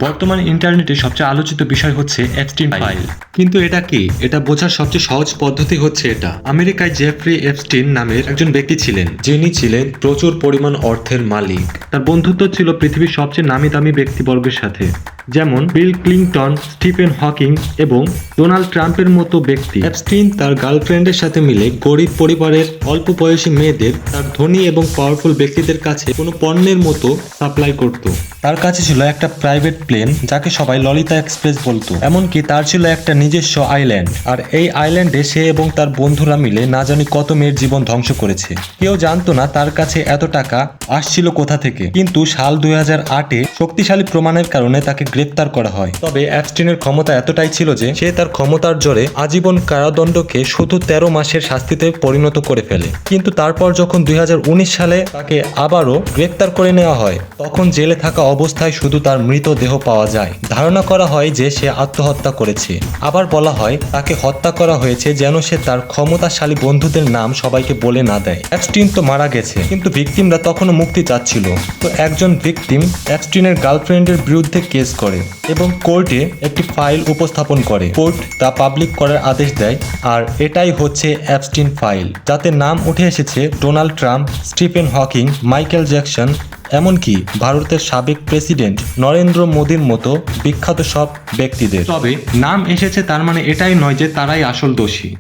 বর্তমান ইন্টারনেটে সবচেয়ে আলোচিত বিষয় হচ্ছে এপস্টিন ফাইল। কিন্তু এটা কি? এটা বোঝার সবচেয়ে সহজ পদ্ধতি হচ্ছে এটা। আমেরিকায় জেফ্রি এপস্টিন নামের একজন ব্যক্তি ছিলেন, যিনি ছিলেন প্রচুর পরিমাণ অর্থের মালিক। তার বন্ধুত্ব ছিল পৃথিবীর সবচেয়ে নামি দামি ব্যক্তিবর্গের সাথে, যেমন বিল ক্লিনটন, স্টিফেন হকিং এবং ডোনাল্ড ট্রাম্পের মতো ব্যক্তি। এপস্টিন তার গার্লফ্রেন্ডের সাথে মিলে গরিব পরিবারের অল্প বয়সী মেয়েদের তার ধনী এবং পাওয়ারফুল ব্যক্তিদের কাছে কোনো পণ্যের মতো সাপ্লাই করত। তার কাছে ছিল একটা প্রাইভেট প্লেন, যাকে সবাই ললিতা এক্সপ্রেস বলতো। এমনকি তার ছিল একটা নিজস্ব আইল্যান্ড, আর এই আইল্যান্ডে সে এবং তার বন্ধুরা মিলে না জানি কত মেয়ের জীবন ধ্বংস করেছে। কেউ জানতো না তার কাছে এত টাকা আসছিল কোথা থেকে। কিন্তু সাল 2008-এ শক্তিশালী প্রমাণের কারণে তাকে গ্রেফতার করা হয়। তবে এপস্টিনের ক্ষমতা এতটাই ছিল যে সে তার ক্ষমতার জোরে আজীবন কারাদণ্ডকে শুধু 13 মাসের শাস্তিতে পরিণত করে ফেলে। কিন্তু তারপর যখন 2019 সালে তাকে আবারও গ্রেফতার করে নেওয়া হয়, তখন জেলে থাকা অবস্থায় শুধু তার মৃতদেহ পাওয়া যায়। ধারণা করা হয় যে সে আত্মহত্যা করেছে। আবার বলা হয় তাকে হত্যা করা হয়েছে যেন সে তার ক্ষমতাশালী বন্ধুদের নাম সবাইকে বলে না দেয়। এপস্টিন তো মারা গেছে, কিন্তু ভিকটিমরা তখনও মুক্তি চাচ্ছিল। তো একজন ভিকটিম এপস্টিনের গার্লফ্রেন্ডের বিরুদ্ধে কেস করে এবং কোর্টে একটি ফাইল উপস্থাপন করে। কোর্ট তা পাবলিক করার আদেশ দেয়, আর এটাই হচ্ছে এপস্টিন ফাইল, যাতে নাম উঠে এসেছে Donald Trump, Stephen Hawking, Michael Jackson, এমনকি ভারতের সাবেক প্রেসিডেন্ট নরেন্দ্র মোদীর মতো বিখ্যাত সব ব্যক্তিদের। তবে নাম এসেছে তার মানে এটাই নয় যে তারাই আসল দোষী।